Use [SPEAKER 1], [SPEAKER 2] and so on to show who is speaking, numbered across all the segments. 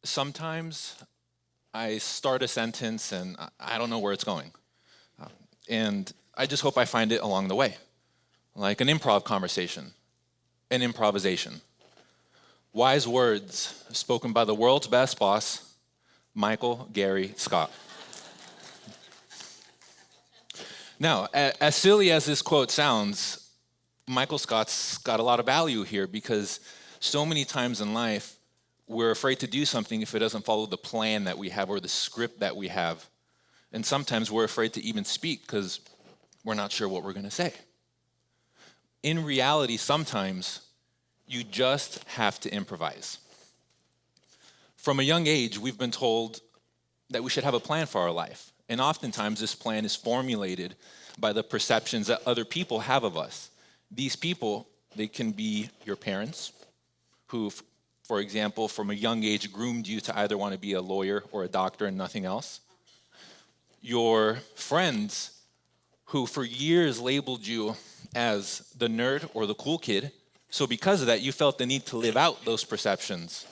[SPEAKER 1] Sometimes I start a sentence and I don't know where it's going. And I just hope I find it along the way, like an improv conversation, an improvisation. Wise words spoken by the world's best boss, Michael Gary Scott. Now, as silly as this quote sounds, Michael Scott's got a lot of value here because so many times in life, we're afraid to do something if it doesn't follow the plan that we have or the script that we have. And sometimes we're afraid to even speak because we're not sure what we're going to say. In reality, sometimes you just have to improvise. From a young age, we've been told that we should have a plan for our life. And oftentimes this plan is formulated by the perceptions that other people have of us. These people, they can be your parents, who, for example, from a young age groomed you to either want to be a lawyer or a doctor and nothing else. Your friends, who for years labeled you as the nerd or the cool kid, so because of that, you felt the need to live out those perceptions.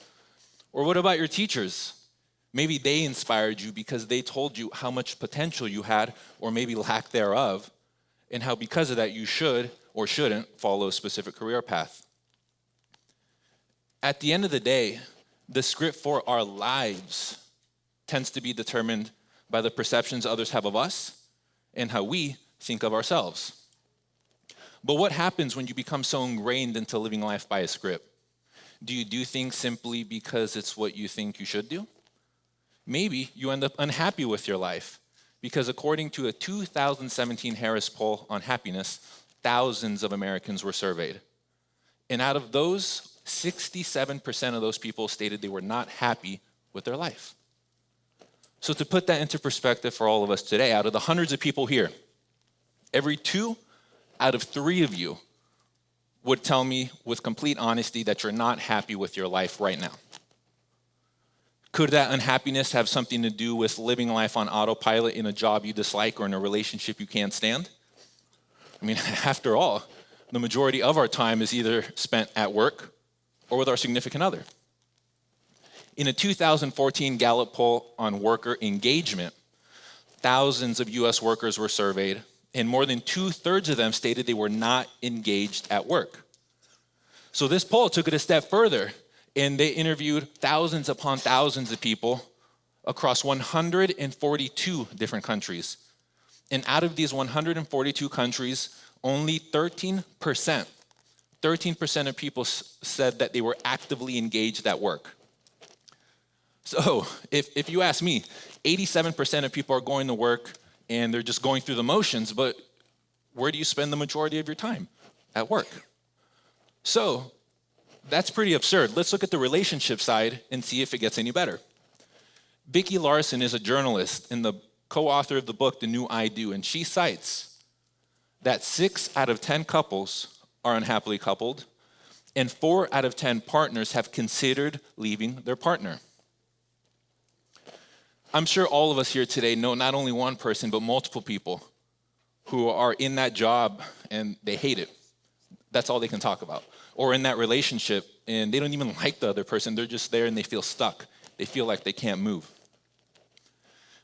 [SPEAKER 1] Or what about your teachers? Maybe they inspired you because they told you how much potential you had, or maybe lack thereof, and how because of that you should or shouldn't follow a specific career path. At the end of the day, the script for our lives tends to be determined by the perceptions others have of us and how we think of ourselves. But what happens when you become so ingrained into living life by a script? Do you do things simply because it's what you think you should do? Maybe you end up unhappy with your life because according to a 2017 Harris poll on happiness, thousands of Americans were surveyed. And out of those, 67% of those people stated they were not happy with their life. So to put that into perspective for all of us today, out of the hundreds of people here, every 2 out of 3 of you would tell me with complete honesty that you're not happy with your life right now. Could that unhappiness have something to do with living life on autopilot in a job you dislike or in a relationship you can't stand? I mean, after all, the majority of our time is either spent at work or with our significant other. In a 2014 Gallup poll on worker engagement, thousands of US workers were surveyed, and more than 2/3 of them stated they were not engaged at work. So this poll took it a step further, and they interviewed thousands upon thousands of people across 142 different countries. And out of these 142 countries, only 13% of people said that they were actively engaged at work. So if you ask me, 87% of people are going to work and they're just going through the motions, but where do you spend the majority of your time? At work. So that's pretty absurd. Let's look at the relationship side and see if it gets any better. Vicki Larson is a journalist and the co-author of the book, The New I Do, and she cites that 6 out of 10 couples are unhappily coupled, and 4 out of 10 partners have considered leaving their partner. I'm sure all of us here today know not only one person, but multiple people who are in that job and they hate it. That's all they can talk about. Or in that relationship and they don't even like the other person. They're just there and they feel stuck. They feel like they can't move.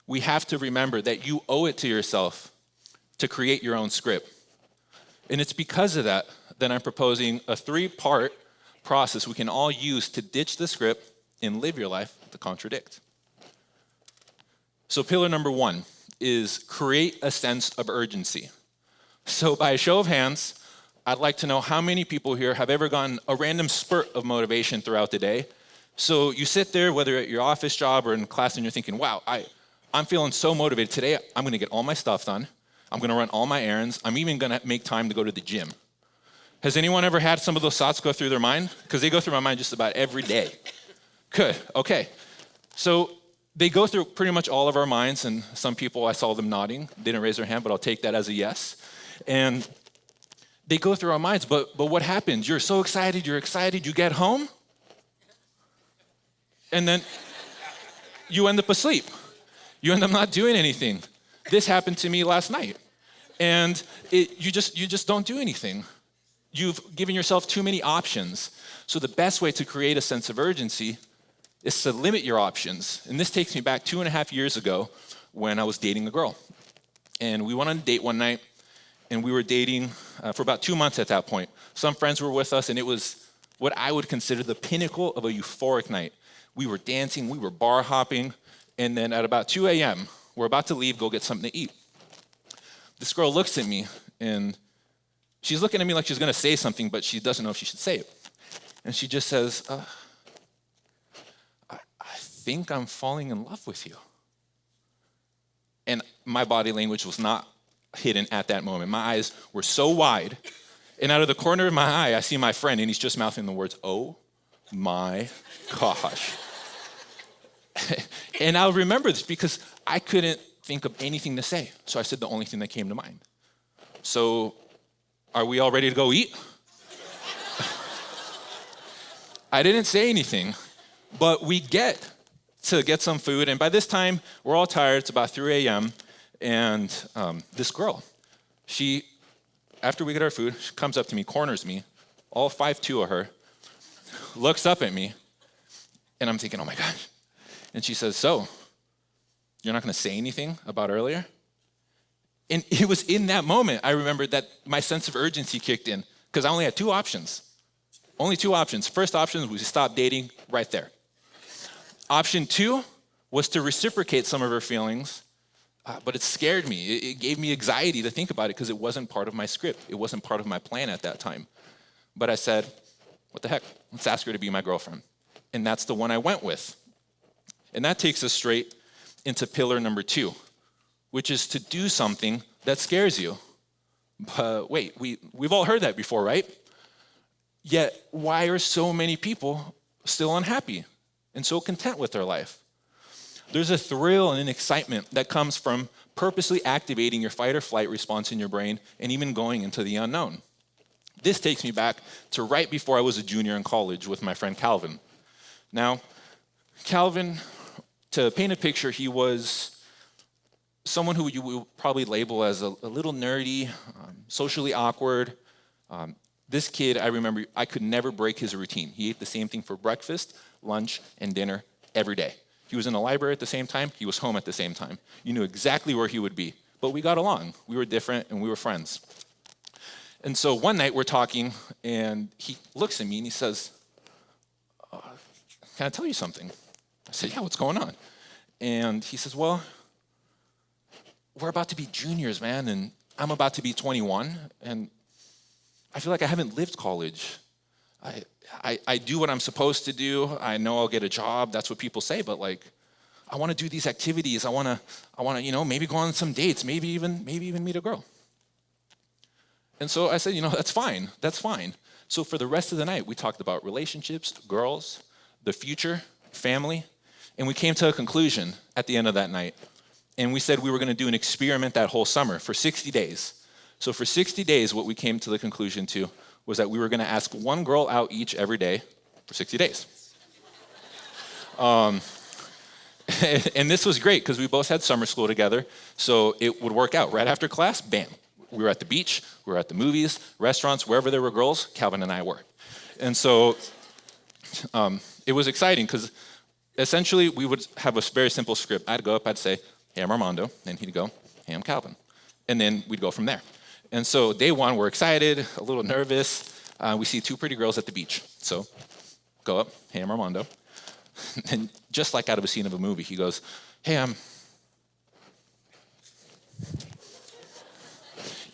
[SPEAKER 1] We have to remember that you owe it to yourself to create your own script. And it's because of that that I'm proposing a 3-part process we can all use to ditch the script and live your life to contradict. So pillar number 1 is create a sense of urgency. So by a show of hands, I'd like to know how many people here have ever gotten a random spurt of motivation throughout the day. So you sit there, whether at your office job or in class, and you're thinking, wow, I'm feeling so motivated. Today, I'm gonna get all my stuff done. I'm gonna run all my errands. I'm even gonna make time to go to the gym. Has anyone ever had some of those thoughts go through their mind? Because they go through my mind just about every day. Good, okay. So they go through pretty much all of our minds, and some people, I saw them nodding, didn't raise their hand, but I'll take that as a yes. And they go through our minds, but what happens? You're so excited, you get home, and then you end up asleep. You end up not doing anything. This happened to me last night. And you just don't do anything. You've given yourself too many options. So the best way to create a sense of urgency is to limit your options. And this takes me back 2.5 years ago when I was dating a girl. And we went on a date one night, and we were dating for about 2 months at that point. Some friends were with us, and it was what I would consider the pinnacle of a euphoric night. We were dancing, we were bar hopping, and then at about 2 a.m., we're about to leave, go get something to eat. This girl looks at me, and she's looking at me like she's gonna say something, but she doesn't know if she should say it. And she just says, I think I'm falling in love with you. And my body language was not hidden at that moment. My eyes were so wide, and out of the corner of my eye, I see my friend, and he's just mouthing the words, "Oh my gosh." And I'll remember this because I couldn't think of anything to say. So I said the only thing that came to mind. "So, are we all ready to go eat?" I didn't say anything, but we get some food, and by this time, we're all tired. It's about 3 a.m., and this girl, after we get our food, she comes up to me, corners me, all 5'2" of her, looks up at me, and I'm thinking, oh my gosh. And she says, "So, you're not gonna say anything about earlier?" And it was in that moment I remembered that my sense of urgency kicked in, because I only had 2 options. Only 2 options. First option was to stop dating right there. Option 2 was to reciprocate some of her feelings, but it scared me. It gave me anxiety to think about it because it wasn't part of my script. It wasn't part of my plan at that time. But I said, what the heck? Let's ask her to be my girlfriend. And that's the one I went with. And that takes us straight into pillar number 2, which is to do something that scares you. But wait, we've all heard that before, right? Yet, why are so many people still unhappy and so content with their life? There's a thrill and an excitement that comes from purposely activating your fight or flight response in your brain and even going into the unknown. This takes me back to right before I was a junior in college with my friend Calvin. Now, Calvin, to paint a picture, he was someone who you would probably label as a little nerdy, socially awkward. This kid, I remember, I could never break his routine. He ate the same thing for breakfast, lunch, and dinner every day. He was in the library at the same time. He was home at the same time. You knew exactly where he would be. But we got along. We were different, and we were friends. And so one night we're talking, and he looks at me, and he says, "Can I tell you something?" I said, "Yeah, what's going on?" And he says, "Well, we're about to be juniors, man, and I'm about to be 21, and I feel like I haven't lived college. I do what I'm supposed to do. I know I'll get a job. That's what people say, but like, I want to do these activities. I want to, maybe go on some dates, maybe even meet a girl." And so I said, that's fine. That's fine. So for the rest of the night, we talked about relationships, girls, the future, family, and we came to a conclusion at the end of that night. And we said we were going to do an experiment that whole summer for 60 days. So for 60 days, what we came to the conclusion to was that we were going to ask one girl out each every day for 60 days. And this was great because we both had summer school together, so it would work out. Right after class, bam. We were at the beach, we were at the movies, restaurants, wherever there were girls, Calvin and I were. And so it was exciting because essentially we would have a very simple script. I'd go up, I'd say, "Hey, I'm Armando," and he'd go, "Hey, I'm Calvin." And then we'd go from there. And so day one, we're excited, a little nervous. We see 2 pretty girls at the beach. So go up, "Hey, I'm Armando." And just like out of a scene of a movie, he goes, "Hey,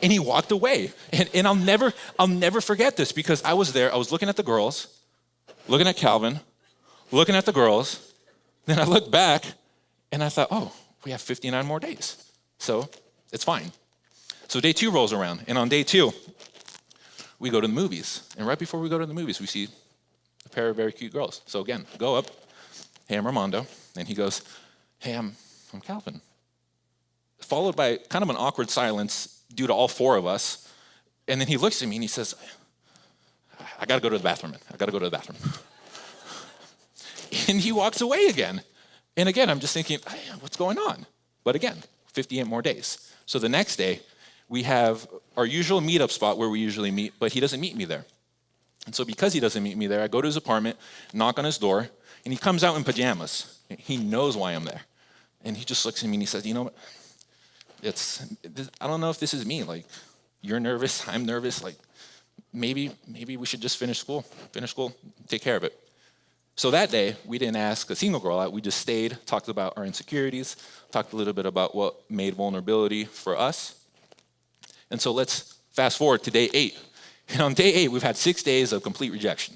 [SPEAKER 1] And he walked away. And I'll never forget this because I was there, I was looking at the girls, looking at Calvin, looking at the girls. Then I looked back and I thought, oh, we have 59 more days. So it's fine. So day 2 rolls around, and on day 2, we go to the movies. And right before we go to the movies, we see a pair of very cute girls. So again, go up, "Hey, I'm Armando," and he goes, "Hey, I'm Calvin." Followed by kind of an awkward silence due to all 4 of us. And then he looks at me and he says, "I gotta go to the bathroom, man. I gotta go to the bathroom." And he walks away again. And again, I'm just thinking, hey, what's going on? But again, 58 more days. So the next day, we have our usual meetup spot where we usually meet, but he doesn't meet me there. And so because he doesn't meet me there, I go to his apartment, knock on his door, and And he comes out in pajamas. He knows why I'm there. And he just looks at me and he says, you know what? I don't know if this is me. Like, you're nervous, I'm nervous. Like, maybe we should just finish school, take care of it. So that day, we didn't ask a single girl out. We just stayed, talked about our insecurities, talked a little bit about what made vulnerability for us. And so let's fast forward to day 8. And on day 8, we've had 6 days of complete rejection.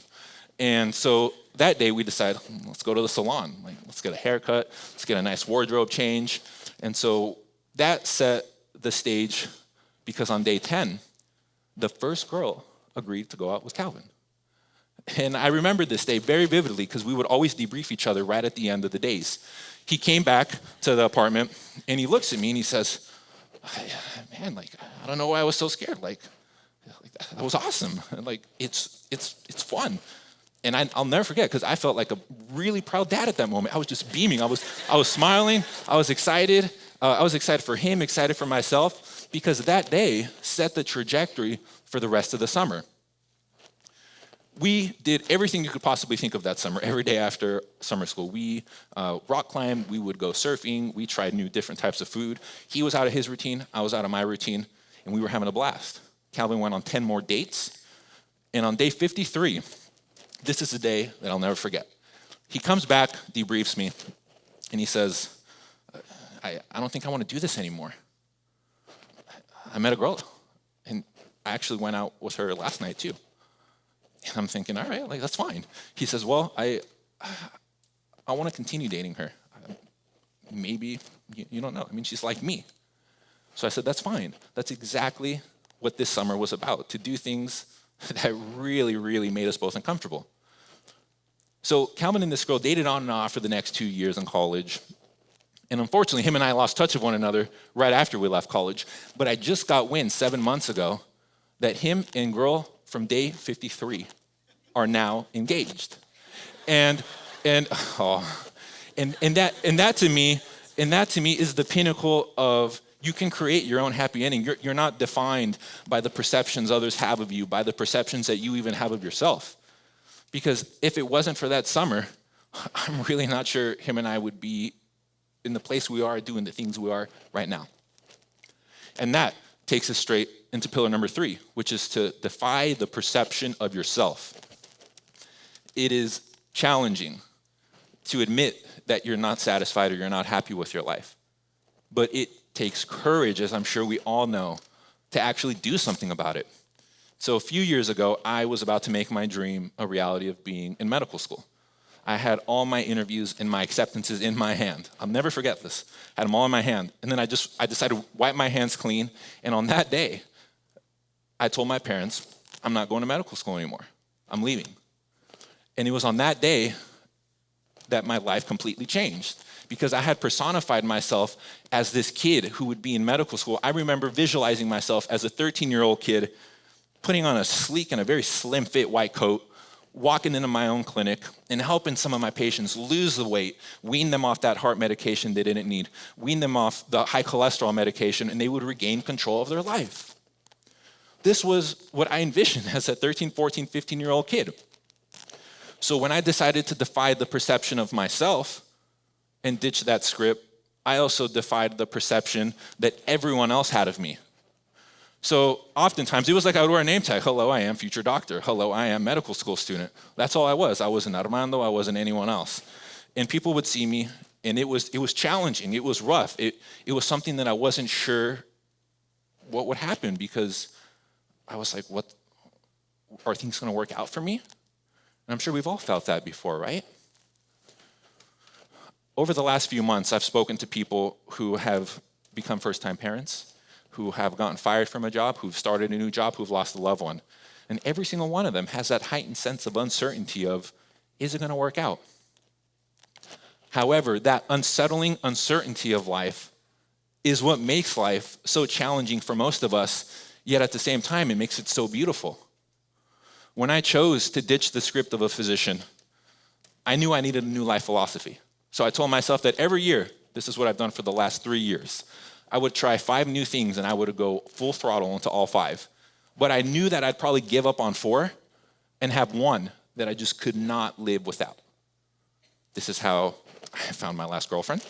[SPEAKER 1] And so that day, we decided, let's go to the salon. Like, let's get a haircut, let's get a nice wardrobe change. And so that set the stage because on day 10, the first girl agreed to go out with Calvin. And I remember this day very vividly because we would always debrief each other right at the end of the days. He came back to the apartment and he looks at me and he says, man, like, I don't know why I was so scared. Like that was awesome. Like, it's fun. And I'll never forget because I felt like a really proud dad at that moment. I was just beaming. I was smiling. I was excited. I was excited for him, excited for myself, because that day set the trajectory for the rest of the summer. We did everything you could possibly think of that summer, every day after summer school. We rock climbed, we would go surfing, we tried new different types of food. He was out of his routine, I was out of my routine, and we were having a blast. Calvin went on 10 more dates, and on day 53, this is a day that I'll never forget. He comes back, debriefs me, and he says, I don't think I want to do this anymore. I met a girl, and I actually went out with her last night too. And I'm thinking, all right, like, that's fine. He says, well, I want to continue dating her. Maybe, you don't know. I mean, she's like me. So I said, that's fine. That's exactly what this summer was about, to do things that really, really made us both uncomfortable. So Calvin and this girl dated on and off for the next 2 years in college. And unfortunately, him and I lost touch of one another right after we left college. But I just got wind 7 months ago that him and girl from day 53 are now engaged. And that to me is the pinnacle of, you can create your own happy ending. You're not defined by the perceptions others have of you, by the perceptions that you even have of yourself. Because if it wasn't for that summer, I'm really not sure him and I would be in the place we are, doing the things we are right now. And that takes us straight into pillar number 3, which is to defy the perception of yourself. It is challenging to admit that you're not satisfied or you're not happy with your life. But it takes courage, as I'm sure we all know, to actually do something about it. So a few years ago, I was about to make my dream a reality of being in medical school. I had all my interviews and my acceptances in my hand. I'll never forget this. I had them all in my hand. And then I decided to wipe my hands clean. And on that day, I told my parents, I'm not going to medical school anymore. I'm leaving. And it was on that day that my life completely changed, because I had personified myself as this kid who would be in medical school. I remember visualizing myself as a 13-year-old kid putting on a sleek and a very slim fit white coat, walking into my own clinic and helping some of my patients lose the weight, wean them off that heart medication they didn't need, wean them off the high cholesterol medication, and they would regain control of their life. This was what I envisioned as a 13, 14, 15-year-old kid. So when I decided to defy the perception of myself and ditch that script, I also defied the perception that everyone else had of me. So oftentimes, it was like I would wear a name tag. Hello, I am future doctor. Hello, I am medical school student. That's all I was. I wasn't Armando. I wasn't anyone else. And people would see me, and it was challenging. It was rough. It was something that I wasn't sure what would happen, because I was like, what, are things going to work out for me? And I'm sure we've all felt that before, right? Over the last few months, I've spoken to people who have become first-time parents, who have gotten fired from a job, who've started a new job, who've lost a loved one. And every single one of them has that heightened sense of uncertainty of, is it going to work out? However, that unsettling uncertainty of life is what makes life so challenging for most of us, yet at the same time, it makes it so beautiful. When I chose to ditch the script of a physician, I knew I needed a new life philosophy. So I told myself that every year, this is what I've done for the last 3 years, I would try 5 new things and I would go full throttle into all 5. But I knew that I'd probably give up on 4 and have 1 that I just could not live without. This is how I found my last girlfriend.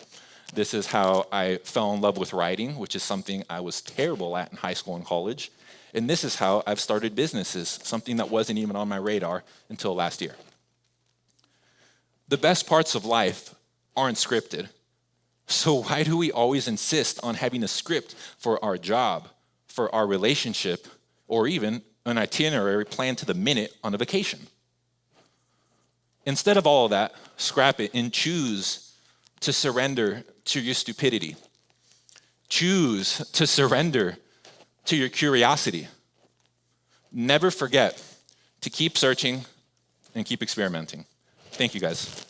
[SPEAKER 1] This is how I fell in love with writing, which is something I was terrible at in high school and college. And this is how I've started businesses, something that wasn't even on my radar until last year. The best parts of life aren't scripted. So why do we always insist on having a script for our job, for our relationship, or even an itinerary planned to the minute on a vacation? Instead of all of that, scrap it and choose to surrender to your stupidity. Choose to surrender to your curiosity. Never forget to keep searching and keep experimenting. Thank you, guys.